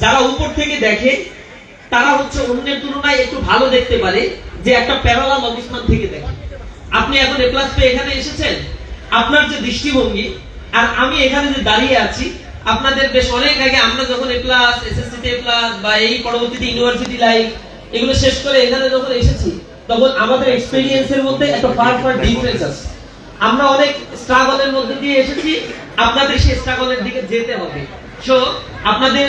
যারা উপর থেকে দেখে তারা হচ্ছে অন্যের তুলনায় একটু ভালো দেখতে পারে, যে একটা প্যারালাল অবস্থান থেকে দেখে। আপনি এখন এ প্লাস পেয়ে এখানে এসেছেন, আপনার যে দৃষ্টিভঙ্গি আর আমি এখানে যে দাঁড়িয়ে আছি, আপনাদের বেশ অনেক আগে আমরা যখন এ প্লাস, এসএসসি তে এ প্লাস বা এই পরবর্তীতে ইউনিভার্সিটি লাইফ এগুলো শেষ করে এখানে যখন এসেছি, তখন আমাদের এক্সপেরিয়েন্সের মধ্যে একটা ফার ডিফারেন্স আছে। আমরা অনেক স্ট্রাগলের মধ্যে দিয়ে এসেছি, আপনাদের সেই স্ট্রাগলের দিকে যেতে হবে। সো আপনাদের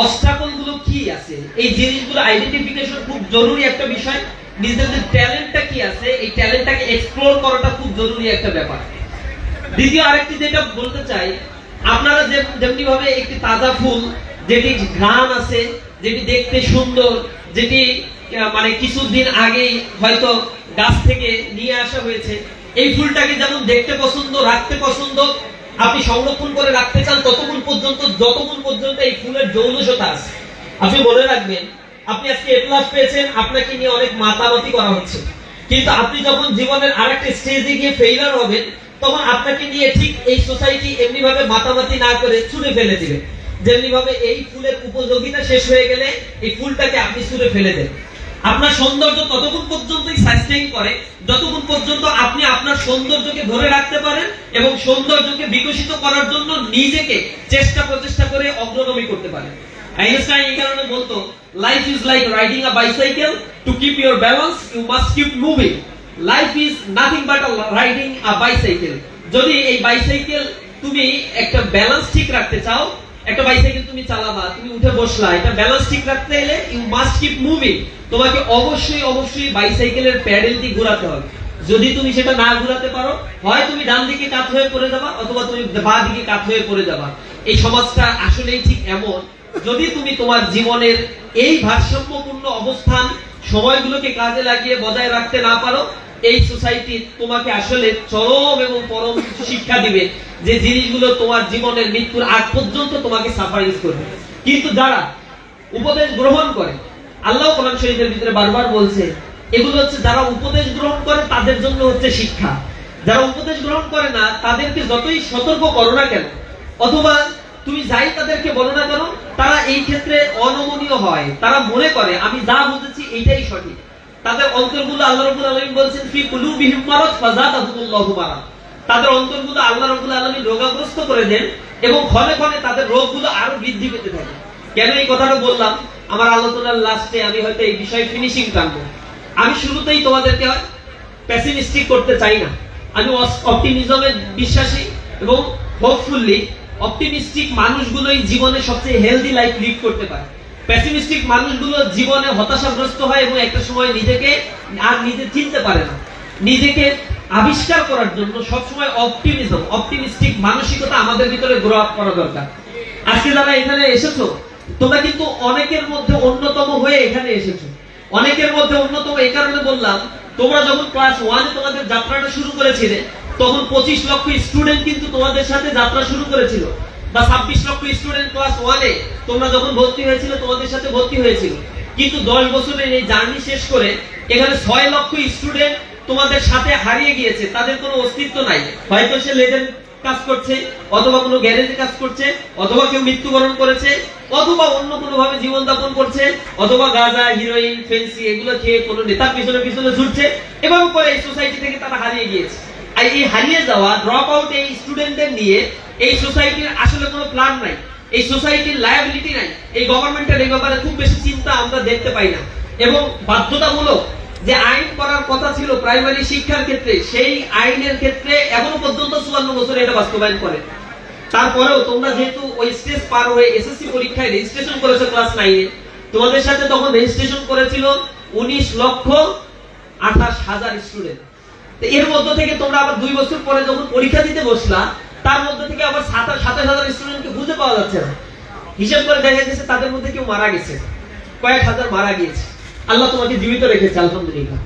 অবস্টাকল গুলো কি আছে, এই জিনিসগুলো আইডেন্টিফিকেশন খুব জরুরি একটা বিষয়। নিজেদের ট্যালেন্টটা কি আছে, এই ট্যালেন্টটাকে এক্সপ্লোর করাটা খুব জরুরি একটা ব্যাপার। দ্বিতীয় আরেকটি যেটা বলতে চাই, আপনারা যেমনি ভাবে একটি তাজা ফুল, যেটি ঘ্রাণ আছে, যেটি দেখতে সুন্দর, যেটি মানে কিছুদিন আগেই হয়তো গাছ থেকে নিয়ে আসা হয়েছে, এই ফুলটাকে যেমন দেখতে পছন্দ, রাখতে পছন্দ, আপনি সংরক্ষণ করে রাখতে চান ততক্ষণ পর্যন্ত, যতক্ষণ পর্যন্ত এই ফুলের যৌনসতা আছে। আপনি মনে রাখবেন, আপনি আজকে এ প্লাস পেয়েছেন, আপনাকে নিয়ে অনেক মাতামাতি করা হচ্ছে, কিন্তু আপনি যখন জীবনের আরেকটা স্টেজে গিয়ে ফেইলার হবেন, তখন আপনাকে নিয়ে ঠিক এই সোসাইটি এমনি ভাবে মাতামাতি না করে ছুঁড়ে ফেলে দিবে। যেমনি ভাবে এই ফুলের উপযোগিতা শেষ হয়ে গেলে এই ফুলটাকে আপনি ছুঁড়ে ফেলে দেন। আপনার সৌন্দর্য ততক্ষণ পর্যন্তই সাস্টেইন করে যতক্ষণ পর্যন্ত আপনি আপনার সৌন্দর্যকে ধরে রাখতে পারেন এবং সৌন্দর্যকে বিকশিত করার জন্য নিজেকে প্রচেষ্টা করে অগ্রগামী করতে পারেন। আইনস্টাইন এই কারণে বলতো, life is like riding a bicycle, to keep your balance you must keep moving. Life is nothing but riding a bicycle. যদি এই বাইসাইকেল তুমি একটা ব্যালেন্স ঠিক রাখতে চাও, একটা বাইসাইকেল তুমি চালাবা, তুমি উঠে বসলা, এটা ব্যালেন্স ঠিক রাখতে হলে ইউ মাস্ট কিপ মুভিং। তোমাকে অবশ্যই বাইসাইকেলের প্যাডেলটি ঘোরাতে হবে। যদি তুমি সেটা না ঘোরাতে পারো, হয় তুমি ডান দিকে কাত হয়ে পড়ে যাবা, অথবা তুমি বাঁ দিকে কাত হয়ে পড়ে যাবা। এই সমাজটা আসলেই ঠিক এমন। যদি তুমি তোমার জীবনের এই ভারসাম্যপূর্ণ অবস্থান সময়গুলোকে কাজে লাগিয়ে বজায় রাখতে না পারো, এই সোসাইটি তোমাকে আসলে চরম এবং পরম শিক্ষা দিবে, যে জিনিসগুলো তোমার জীবনের মৃত্যুর আগ পর্যন্ত তোমাকে সাফারিশ করবে। কিন্তু যারা উপদেশ গ্রহণ করে, আল্লাহ কোরআন শরীফের ভিতরে বারবার বলছে, এগুলো হচ্ছে যারা উপদেশ গ্রহণ করে তাদের জন্য হচ্ছে শিক্ষা। যারা উপদেশ গ্রহণ করে না, তাদেরকে যতই সতর্ক করো না কেন, অথবা তুমি যাই তাদেরকে বলো না কেন, তারা এই ক্ষেত্রে অনমনীয় হয়। তারা মনে করে আমি যা বুঝেছি এইটাই সঠিক। তাদের অন্তরগুলো আল্লাহ রাব্বুল আলামিন বলেছেন, ফি কুলুবিহিম মারাদ ফাযাদাহুমুল্লাহু মারাদ। তাদের অন্তরগুলো আল্লাহ রাব্বুল আলামিন রোগাগ্রস্ত করে দেন এবং ক্ষণে ক্ষণে তাদের রোগগুলো আরো বৃদ্ধি পেতে থাকে। কেন এই কথাটা বললাম? আমার আলোচনার লাস্টে আমি হয়তো এই বিষয়ে ফিনিশিং টানবো। আমি শুরুতেই তোমাদেরকে পেসিমিস্টিক করতে চাই না। আমি অপটিমিজমে বিশ্বাসী এবং হোপফুলি অপটিমিস্টিক মানুষগুলোই জীবনে সবচেয়ে হেলদি লাইফ লিড করতে পারে। পেসিমিস্টিক মানুষগুলো জীবনে হতাশাগ্রস্ত হয় এবং একটা সময় নিজেকে আর নিজে চিনতে পারে না। নিজেকে আবিষ্কার করার জন্য সবসময় অপটিমিস্টিক মানসিকতা আমাদের ভিতরে গ্রো আপ করা দরকার। আজকে যারা এখানে এসেছো, তোমরা কিন্তু অনেকের মধ্যে অন্যতম হয়ে এখানে এসেছো। অনেকের মধ্যে অন্যতম এই কারণে বললাম, তোমরা যখন ক্লাস 1 এ তোমাদের যাত্রাটা শুরু করেছিলে, তখন 25 লক্ষ স্টুডেন্ট কিন্তু তোমাদের সাথে যাত্রা শুরু করেছিল, বা 26 লক্ষ স্টুডেন্ট ক্লাস 1 এ তোমরা যখন ভর্তি হয়েছিল তোমাদের সাথে ভর্তি হয়েছিল। কিন্তু 10 বছরের এই জার্নি শেষ করে এখানে 6 লক্ষ স্টুডেন্ট তোমাদের সাথে হারিয়ে গিয়েছে। তাদের কোনো অস্তিত্ব নাই। হয়তো সে লেদের কাজ করছে, অথবা কোনো গ্যারেজে কাজ করছে, অথবা কেউ মৃত্যুবরণ করেছে, অথবা অন্য কোনো ভাবে জীবন যাপন করছে, অথবা গাঁজা, হিরোইন, ফেন্সি এগুলো খেয়ে কোনো নেতার পিছনে পিছনে ছুটছে, এবং পরে এই সোসাইটি থেকে তারা হারিয়ে গিয়েছে। আর এই হারিয়ে যাওয়া ড্রপ আউট এই স্টুডেন্টদের নিয়ে এই সোসাইটির আসলে কোনো প্ল্যান নাই, এই সোসাইটির লায়াবিলিটি নাই। এই গভর্নমেন্টের এই ব্যাপারে খুব বেশি চিন্তা আমরা দেখতে পাই না। এবং বাধ্যতামূলক যে আইন করার কথা ছিল প্রাইমারি শিক্ষার ক্ষেত্রে, সেই আইনের ক্ষেত্রে এখনো পর্যন্ত 54 বছর এটা বাস্তবায়ন করে। তারপরেও তোমরা যেহেতু ওই স্টেজ পার হয়ে এসএসসি পরীক্ষায় রেজিস্ট্রেশন করেছো ক্লাস 9 এ, তোমাদের সাথে তখন রেজিস্ট্রেশন করেছিল 19,28,000 স্টুডেন্ট। এর মধ্যে থেকে তোমরা আবার 2 বছর পরে যখন পরীক্ষা দিতে বসলা, তার মধ্যে থেকে আবার 27,000 স্টুডেন্টকে খুঁজে পাওয়া যাচ্ছে না। হিসাব করে দেখা গেছে তাদের মধ্যে কেউ মারা গেছে, কয়েক হাজার মারা গিয়েছে। আল্লাহ তোমাকে জীবিত রেখেছে আলহামদুলিল্লাহ।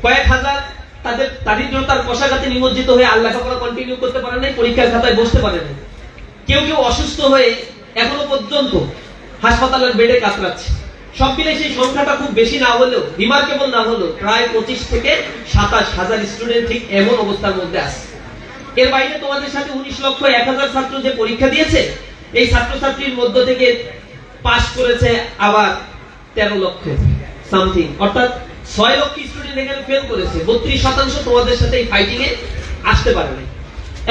কয়েক হাজার তাদের দারিদ্রতার কষাঘাতে নিমজ্জিত হয়ে আল্লাহ লেখাপড়া কন্টিনিউ করতে পারে নাই, পরীক্ষার খাতায় বসতে পারে নাই। কেউ কেউ অসুস্থ হয়ে এখনো পর্যন্ত হাসপাতালের বেডে কাতরাচ্ছে। সব মিলে সেই সংখ্যাটা খুব বেশি না হলেও, রিমার্কেবল না হলেও, প্রায় 25 থেকে 27,000 স্টুডেন্ট ঠিক এমন অবস্থার মধ্যে আছে। এর বাইরে তোমাদের সাথে 19,01,000 ছাত্র যে পরীক্ষা দিয়েছে, এই ছাত্রছাত্রীর মধ্য থেকে পাস করেছে আবার 13 লক্ষ সামথিং, অর্থাৎ 6 লক্ষ স্টুডেন্ট এখানে ফেল করেছে। 32% তোমাদের সাথে এই ফাইটিং এ আসতে পারে না।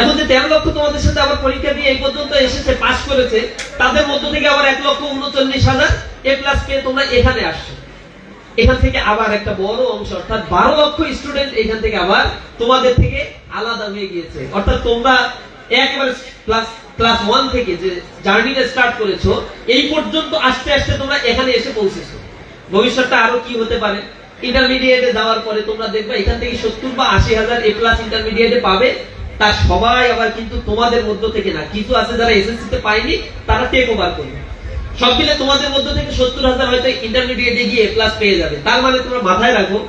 এখন যে 13 লক্ষ তোমাদের সাথে আবার পরীক্ষা দিয়ে এই পর্যন্ত এসেছে, পাস করেছে, তাদের মধ্য থেকে আবার 1,39,000 এ প্লাস পেয়ে তোমরা এখানে আসছো। এখান থেকে আবার একটা বড় অংশ অর্থাৎ 12 লক্ষ স্টুডেন্ট এখান থেকে আবার তোমাদের থেকে আলাদা হয়ে গিয়েছে। অর্থাৎ তোমরা একেবারে ক্লাস 1 থেকে যে জার্নিটা স্টার্ট করেছো এই পর্যন্ত আস্তে আস্তে তোমরা এখানে এসে পৌঁছেছো। ভবিষ্যৎটা আরো কি হতে পারে, ইন্টারমিডিয়েটে যাওয়ার পরে তোমরা দেখবে এখান থেকে 70 বা 80,000 এ প্লাস ইন্টারমিডিয়েটে পাবে। তার সবাই আবার কিন্তু তোমাদের মধ্য থেকে না, কিছু আছে যারা এসএসসি তে পায়নি তারা টেক ওভার করবে। সব মিলে তোমাদের মধ্য থেকে 70,000 হয়তো ইন্টারমিডিয়েটে গিয়ে প্লাস পেয়ে যাবে। তার মানে তোমরা মাথায় রাখো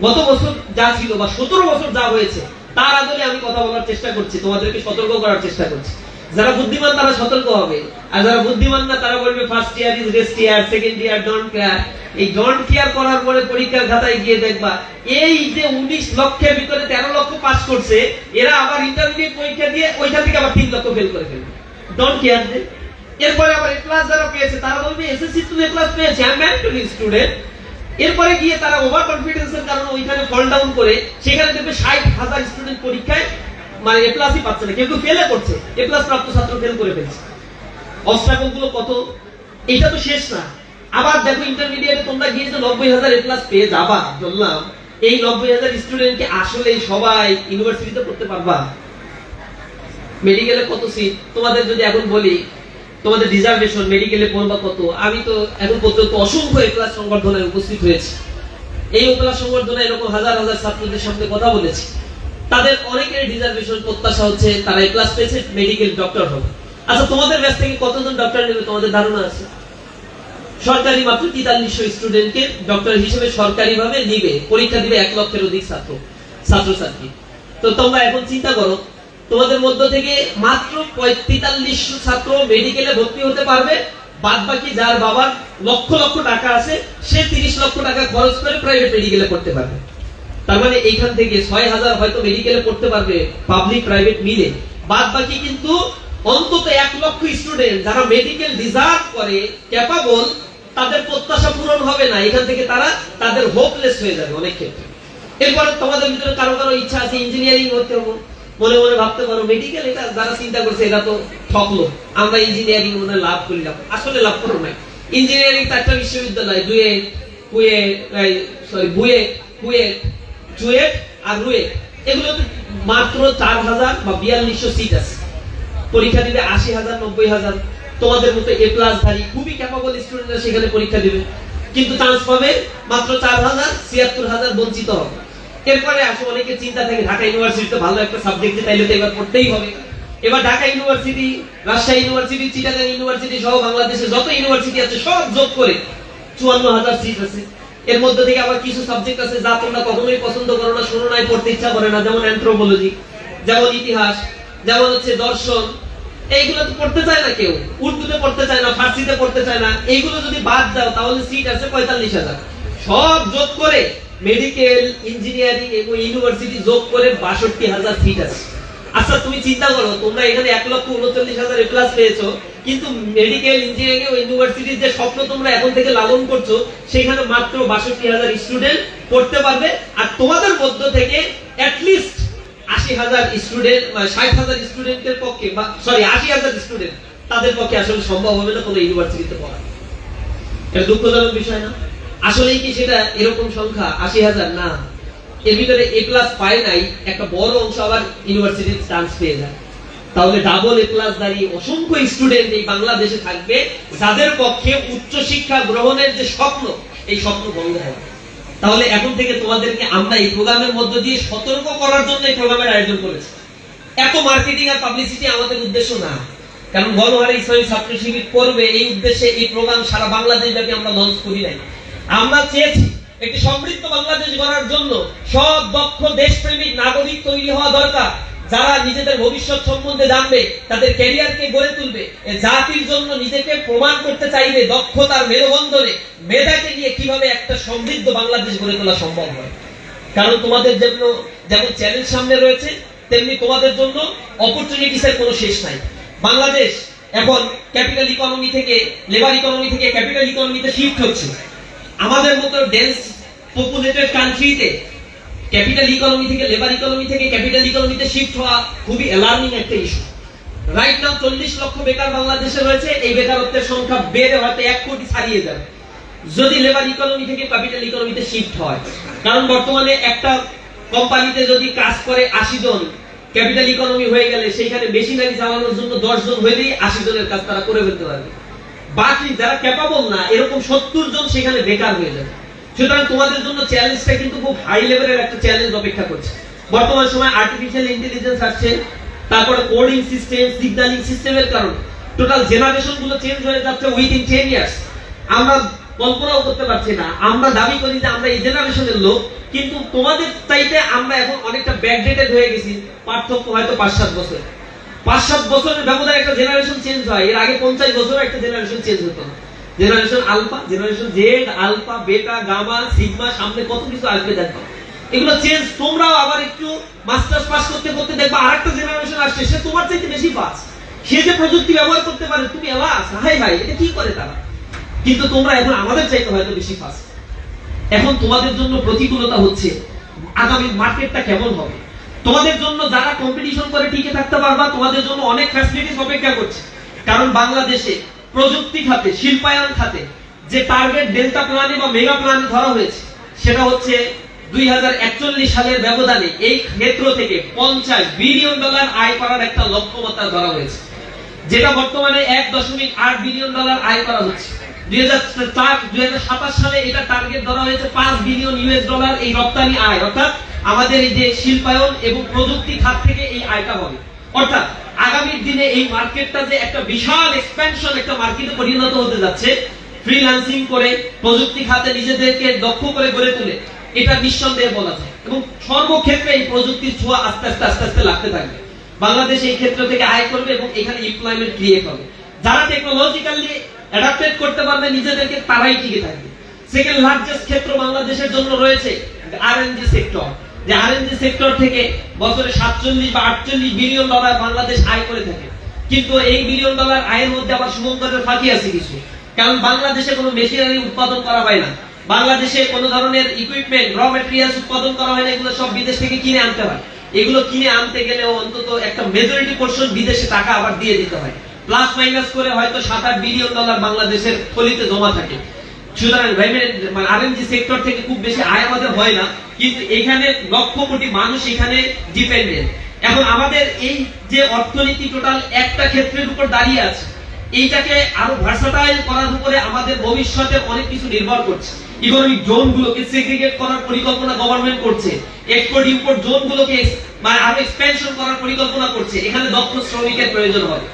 গত বছর যা ছিল বা 17 বছর যা হয়েছে তার আদলে আমি কথা বলার চেষ্টা করছি, তোমাদেরকে সতর্ক করার চেষ্টা করছি। যারা বুদ্ধিমান তারা সতর্ক হবে, আর যারা বুদ্ধিমান না তারা বলবে first year is rest year, second year don't care. এই ডোন্ট কেয়ার করার পরে পরীক্ষার খাতায় গিয়ে দেখবা এই যে 19 লক্ষের ভিতরে 13 লক্ষ পাস করছে, এরা আবার ইন্টারমিডিয়েট পরীক্ষা দিয়ে ওইখান থেকে আবার 3 লক্ষ ফেল করে ফেলবে। ডোন্ট কেয়ার দে। এরপরে আবার এ প্লাস যারা পেয়েছে তারা বলবে এসএসসি তো এ প্লাস পেয়েছে, আই এম ম্যারিটোরি স্টুডেন্ট। এরপরে গিয়ে তারা ওভার কনফিডেন্সের কারণে ওইখানে ফল ডাউন করে সেখানে দেখবে 60,000 স্টুডেন্ট পরীক্ষায় মানে এ প্লাসই পাচ্ছে না, কেউ ফেলে করছে, এ প্লাস প্রাপ্ত ছাত্র ফেল করে ফেলছে। অবস্ট্রাগল গুলো কত, এটা তো শেষ না। আবার দেখো ইন্টারমিডিয়েটে তোমরা গিয়ে যে 90,000 এ প্লাস পেয়ে যাবা, বললাম এই 90,000 স্টুডেন্টকে আসলে সবাই ইউনিভার্সিটিতে পড়তে পারবা? মেডিকেলে কত সিট তোমাদের যদি এখন বলি তোমাদের রিজার্ভেশন মেডিকেলে পড়বা কত, আমি তো এখন পর্যন্ত অসংখ্য এ ক্লাস সংবর্ধনায় উপস্থিত হয়েছি। এই এ ক্লাস সংবর্ধনায় এরকম হাজার হাজার ছাত্রদের সামনে কথা বলেছি। তাদের অনেকের রিজার্ভেশন প্রত্যাশা হচ্ছে তারা এ ক্লাস পেয়েছে মেডিকেল ডক্টর হবে। আচ্ছা তোমাদের ব্যাচ থেকে কতজন ডক্টর নেবে তোমাদের ধারণা আছে? সরকারি মাত্র 4300 স্টুডেন্টকে ডক্টর হিসেবে সরকারি ভাবে নিবে, পরীক্ষা দিবে 1 লক্ষের অধিক ছাত্রছাত্রী। তো তোমরা এখন চিন্তা করো তোমাদের মধ্য থেকে মাত্র 4300 ছাত্র মেডিকেলে ভর্তি হতে পারবে, বাদ বাকি যার বাবার লক্ষ লক্ষ টাকা আছে সে 30 লক্ষ টাকা খরচ করে প্রাইভেট মেডিকেলে পড়তে পারবে। তার মানে এইখান থেকে 6000 হয়তো মেডিকেলে পড়তে পারবে পাবলিক প্রাইভেট মিলে, বাদ বাকি কিন্তু অন্তত 1 লক্ষ স্টুডেন্ট যারা মেডিকেল ডিজার্ভ করে, ক্যাপাবল, তাদের প্রত্যাশা পূরণ হবে না। এখান থেকে তারা তাদের হোপলেস হয়ে যাবে অনেক ক্ষেত্রে। এরপরে তোমাদের ভিতরে কারো কারো ইচ্ছা আছে ইঞ্জিনিয়ারিং হতে হবে, মনে মনে ভাবতে পারো মেডিকেল এটা যারা চিন্তা করছে এরা তো ঠকলো, আমরা ইঞ্জিনিয়ারিং মনে লাভ করি না। আসলে লাভ করো না। ইঞ্জিনিয়ারিং চারটা বিশ্ববিদ্যালয়, কুয়েট, চুয়েট আর রুয়েট, এগুলোতে মাত্র 4000 বা 4200 সিট আছে। পরীক্ষা দিবে 80,000 90,000। তোমাদের মতো এ প্লাস ধারী খুবই ক্যাপাবল স্টুডেন্টরা সেখানে পরীক্ষা দিবে, কিন্তু চান্স পাবে মাত্র 4000, ৭৬,000 বঞ্চিত হবে। এরপরে আসলে অনেকে চিন্তা থাকে ঢাকা ইউনিভার্সিটিতে ভালো একটা সাবজেক্ট তাইলে তো এবার পড়তেই হবে। এবার Dhaka university, Rajshahi university, Chittagong university সহ বাংলাদেশে যত ইউনিভার্সিটি আছে সব যোগ করে 54,000 সিট আছে। এর মধ্যে থেকে আবার কিছু সাবজেক্ট আছে যা তোমরা কখনোই পছন্দ করো না, শোনো নাই, পড়তে ইচ্ছা করে না, যেমন অ্যানথ্রোপোলজি, যেমন ইতিহাস, যেমন হচ্ছে দর্শন। এইগুলো তো পড়তে চায় না কেউ, উর্দুতে পড়তে চায় না, ফার্সিতে পড়তে চায় না। এইগুলো যদি বাদ দাও তাহলে সিট আছে 45,000। সব যোগ করে মেডিকেল, ইঞ্জিনিয়ারিং এবং ইউনিভার্সিটি যোগ করে 62,000 সিট আছে। আচ্ছা তুমি চিন্তা করো তোমরা এখানে 1,39,000 এ প্লাস পেয়েছো, কিন্তু মেডিকেল, ইঞ্জিনিয়ারিং ও ইউনিভার্সিটির যে স্বপ্ন তোমরা এখন থেকে লালন করছো সেখানে মাত্র 62,000 স্টুডেন্ট পড়তে পারবে। আর তোমাদের মধ্য থেকে অ্যাট লিস্ট 80,000 স্টুডেন্ট, 60,000 স্টুডেন্টের পক্ষে, সরি 80,000 স্টুডেন্ট, তাদের পক্ষে আসলে সম্ভব হবে না কোনো ইউনিভার্সিটিতে পড়া। এটা দুঃখজনক বিষয় না? আসলেই কি সেটা এরকম সংখ্যা 80,000? না, এর ভিতরে এ প্লাস পায় নাই একটা বড় অংশ আবার ইউনিভার্সিটির চান্স পেয়ে যায়। তাহলে ডাবল এ প্লাস দাঁড়িয়ে অসংখ্য স্টুডেন্ট এই বাংলাদেশে থাকবে যাদের পক্ষে উচ্চ শিক্ষা গ্রহণের যে স্বপ্ন, এই স্বপ্ন ভঙ্গ হবে। তাহলে এখন থেকে তোমাদেরকে আমরা এই প্রোগ্রামের মধ্য দিয়ে সতর্ক করার জন্য এই প্রোগ্রামের আয়োজন করেছি। এত মার্কেটিং আর পাবলিসিটি আমাদের উদ্দেশ্য না, কারণ গণহারে ইসলামী ছাত্র শিবির করবে এই উদ্দেশ্যে এই প্রোগ্রাম সারা বাংলাদেশ ব্যাপী আমরা লঞ্চ করি নাই। আমরা চেয়েছি একটি সমৃদ্ধ বাংলাদেশ গড়ার জন্য সব দক্ষ দেশপ্রেমিক নাগরিক তৈরি হওয়া দরকার, যারা নিজেদের ভবিষ্যৎ সম্বন্ধে জানবে, তাদের ক্যারিয়ারকে গড়ে তুলবে, জাতির জন্য নিজেকে প্রমাণ করতে চাইবে, দক্ষতার মেলবন্ধনে মেধাকে নিয়ে কিভাবে একটা সমৃদ্ধ বাংলাদেশ গড়ে তোলা সম্ভব হয়। কারণ তোমাদের জন্য যেমন চ্যালেঞ্জ সামনে রয়েছে, তেমনি তোমাদের জন্য অপরচুনিটিসের কোনো শেষ নাই। বাংলাদেশ এখন ক্যাপিটাল ইকোনমি থেকে লেবার ইকোনমি থেকে ক্যাপিটাল ইকোনমিতে শিফট হচ্ছে। আমাদের মতো ডেন্স পপুলেটেড কান্ট্রিতে ক্যাপিটাল ইকোনমি থেকে লেবার ইকোনমি থেকে ক্যাপিটাল ইকোনমিতে শিফট হওয়া খুবই অ্যালার্মিং একটা ইস্যু। রাইট নাও 40 লক্ষ বেকার বাংলাদেশে রয়েছে। এই বেকারত্বের সংখ্যা বেড়ে হয়তো 1 কোটি ছাড়িয়ে যাবে যদি লেবার ইকোনমি থেকে ক্যাপিটাল ইকোনমিতে শিফট হয়। কারণ বর্তমানে একটা কোম্পানিতে যদি কাজ করে 80 জন, ক্যাপিটাল ইকোনমি হয়ে গেলে সেইখানে মেশিনারি চালানোর জন্য 10 জন হলেই 80 জনের কাজ তারা করে ফেলতে পারবে। বাকি যারা ক্যাপাবল না, এরকম 70 জন সেখানে বেকার হয়ে যাবে। সুতরাং তোমাদের জন্য চ্যালেঞ্জটা কিন্তু খুব হাই লেভেলের একটা চ্যালেঞ্জ অপেক্ষা করছে। বর্তমান সময় আর্টিফিশিয়াল ইন্টেলিজেন্স আসছে, তারপরে কোডিং সিস্টেম, সিগন্যালিং সিস্টেমের কারণে টোটাল জেনারেশন গুলো চেঞ্জ হয়ে যাচ্ছে উইদিন 10 ইয়ার্স। আমরা কল্পনাও করতে পারছি না। আমরা দাবি করি যে আমরা এই জেনারেশনের লোক, কিন্তু তোমাদের চাইতে আমরা এখন অনেকটা ব্যাকডেটেড হয়ে গেছি। পার্থক্য হয়তো 5-7 বছর। 5-7 বছরের ব্যবধানে একটা জেনারেশন চেঞ্জ হয়। এর আগে 50 বছরে একটা জেনারেশন চেঞ্জ হতো না। Generation alpha, generation Z, alpha, beta, gamma, sigma, সামনে কত কিছু আসবে দেখো। এগুলো চেঞ্জ। তোমরাও আবার একটু মাস্টার্স পাস করতে করতে দেখবা আরেকটা জেনারেশন আসছে, সে তোমার চাইতে বেশি ফাস্ট। সে যে প্রযুক্তি ব্যবহার করতে পারে, তুমি এলাস হাই ভাই এটা কি করে তারা, কিন্তু তোমরা এখন আমাদের চাইতে হয়তো বেশি ফাস্ট। এখন তোমাদের জন্য প্রতিকূলতা হচ্ছে আগামী মার্কেটটা কেমন হবে। তোমাদের জন্য যারা কম্পিটিশন করে টিকে থাকতে পারবা, তোমাদের জন্য অনেক ফ্যাসিলিটিস অপেক্ষা করছে। কারণ বাংলাদেশে প্রযুক্তি খাতে, শিল্পায়ন খাতে যে টার্গেট ডেল্টা প্ল্যানে বা মেগা প্ল্যানে ধরা হয়েছে, সেটা হচ্ছে 2041 সালের ব্যবধানে এই ক্ষেত্র থেকে $50 বিলিয়ন আয় করার একটা লক্ষ্যমাত্রা ধরা হয়েছে, যেটা বর্তমানে $1.8 বিলিয়ন আয় করা হচ্ছে। 2027 সালে এটা টার্গেট ধরা হয়েছে $5 বিলিয়ন এই রপ্তানি আয়। অর্থাৎ আমাদের এই যে শিল্পায়ন এবং প্রযুক্তি খাত থেকে এই আয়টা হবে। অর্থাৎ আগামী দিনে এই মার্কেটটা যে একটা বিশাল এক্সপ্যানশন একটা মার্কেটে পরিণত হতে যাচ্ছে, ফ্রিল্যান্সিং করে প্রযুক্তি খাতে নিজেদেরকে দক্ষ করে গড়ে তুলে, এটা নিঃসন্দেহে বলা যায়। এবং সর্বক্ষেত্রে এই প্রযুক্তির ছোঁয়া আস্তে আস্তে লাগতে থাকবে। বাংলাদেশ এই ক্ষেত্র থেকে আয় করবে এবং এখানে এমপ্লয়মেন্ট ক্রিয়েট হবে। যারা টেকনোলজিক্যালি অ্যাডাপ্টেড করতে পারবে নিজেদেরকে, তারাই টিকে থাকবে। সেকেন্ড লার্জেস্ট ক্ষেত্র বাংলাদেশের জন্য রয়েছে আরএনজি সেক্টর। যে আরএনজি সেক্টর থেকে বছরে 47 বা 48 বিলিয়ন ডলার বাংলাদেশ আয় করে থাকে। কিন্তু এই বিলিয়ন ডলার আয়ের মধ্যে আবার সুমন্তরের ফাঁকি আছে কিছু। কারণ বাংলাদেশে কোনো মেশিনারি উৎপাদন করা হয় না, বাংলাদেশে কোনো ধরনের ইকুইপমেন্ট, র ম্যাটেরিয়ালস উৎপাদন করা হয় না। এগুলো সব বিদেশ থেকে কিনে আনতে হয়। এগুলো কিনে আনতে গেলেও অন্তত একটা মেজরিটি পোরশন বিদেশে টাকা আবার দিয়ে দিতে হয়। প্লাস মাইনাস করে হয়তো 7-8 বিলিয়ন ডলার বাংলাদেশের থলিতে জমা থাকে। সুতরাং আরএনজি সেক্টর থেকে খুব বেশি আয় আমাদের হয় না, কিন্তু এখানে লক্ষ কোটি মানুষ এখানে ডিপেন্ডেন্ট। এখন আমাদের এই যে অর্থনীতি টোটাল একটা ক্ষেত্রের উপর দাঁড়িয়ে আছে, এইটাকে আরো ভার্সাটাইল করার উপরে আমাদের ভবিষ্যতে অনেক কিছু নির্ভর করছে। ইকোনমিক জোন গুলোকে সেগ্রিগেট করার পরিকল্পনা গভর্নমেন্ট করছে, এক্সপোর্ট ইম্পোর্ট জোন গুলোকে আরো এক্সপেনশন করার পরিকল্পনা করছে। এখানে দক্ষ শ্রমিকের প্রয়োজন হবে।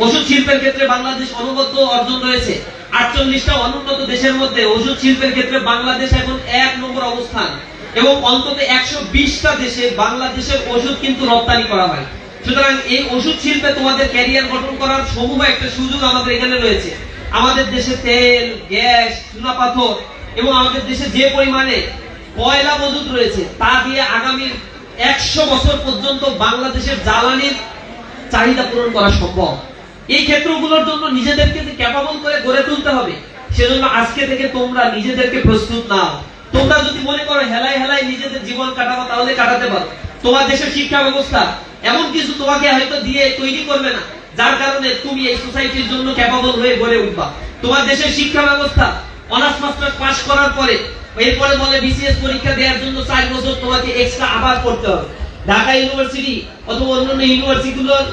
ওষুধ শিল্পের ক্ষেত্রে বাংলাদেশ অনবদ্য অর্জন রয়েছে। 48টা অনুন্নত দেশের মধ্যে ওষুধ শিল্পের ক্ষেত্রে বাংলাদেশ এখন 1 নম্বর অবস্থান, এবং অন্তত 120টা দেশে বাংলাদেশের ওষুধ কিন্তু রপ্তানি করা হয়। সুতরাং এই ওষুধ শিল্পে তোমাদের ক্যারিয়ার গঠন করার সমূহ একটা সুযোগ আমাদের এখানে রয়েছে। আমাদের দেশে তেল, গ্যাস, চুনাপাথর এবং আমাদের দেশে যে পরিমাণে কয়লা মজুদ রয়েছে, তা দিয়ে আগামী 100 বছর পর্যন্ত বাংলাদেশের জ্বালানির চাহিদা পূরণ করা সম্ভব। এই ক্ষেত্রগুলোর জন্য নিজেদেরকে ক্যাপাবল করে গড়ে তুলতে হবে। সেজন্য আজকে থেকে তোমরা নিজেদেরকে প্রস্তুত নাও। তোমরা যদি মনে করো হেলায় হেলায় নিজেদের জীবন কাটাবো, তাহলে কাটাতে পারো। তোমার দেশের শিক্ষা ব্যবস্থা এমন কিছু তোমাকে হয়তো দিয়ে তৈরি করবে না, যার কারণে তুমি এই সোসাইটির জন্য ক্যাপাবল হয়ে গড়ে উঠবা। তোমার দেশের শিক্ষা ব্যবস্থা অনার্স মাস্টার্স পাস করার পরে এরপরে বলে বিসিএস পরীক্ষা দেওয়ার জন্য 4 বছর তোমাকে এক্সট্রা আবার পড়তে হবে। ঢাকা ইউনিভার্সিটি অথবা অন্যান্য ইউনিভার্সিটিগুলোর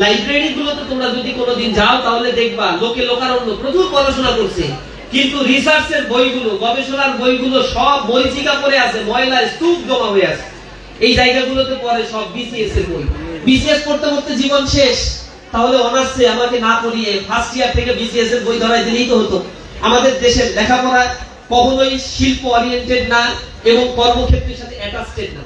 লাইব্রেরি গুলোতে তোমরা যদি কোনোদিন যাও, তাহলে দেখবা লোকে লোকারণ্য প্রচুর পড়াশোনা করছে, কিন্তু রিসার্চের বইগুলো, গবেষণার বইগুলো সব মরিচিকা পড়ে আছে, ময়লা স্তূপ জমা হয়ে আছে। এই জায়গাগুলোতে পড়ে সব বিসিএস এর বই। বিসিএস পড়তে পড়তে জীবন শেষ, তাহলে অনার্সে আমাকে না পড়িয়ে ফার্স্ট ইয়ার থেকে বিসিএস এর বই ধরাই দিলেই তো হতো। আমাদের দেশের লেখাপড়া কখনোই শিল্প ওরিয়েন্টেড না এবং কর্মক্ষেত্রের সাথে অ্যাটাচড না।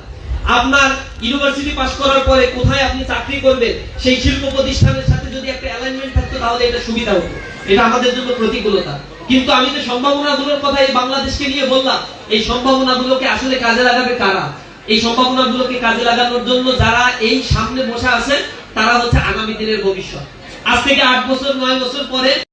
আপনার ইউনিভার্সিটি পাস করার পরে কোথায় আপনি চাকরি করবেন, সেই শিল্প প্রতিষ্ঠানের সাথে যদি একটা অ্যালাইনমেন্ট থাকতো, তাহলে এটা সুবিধা হতো। এটা আমাদের জন্য প্রতিকূলতা। কিন্তু আমি যে সম্ভাবনাগুলোর কথা এই বাংলাদেশকে নিয়ে বললাম, এই সম্ভাবনাগুলোকে আসলে কাজে লাগাবে কারা? এই সম্ভাবনাগুলোকে কাজে লাগানোর জন্য যারা এই সামনে বসে আছে, তারা হচ্ছে আগামী দিনের ভবিষ্যৎ। আজ থেকে 8 বছর 9 বছর পরে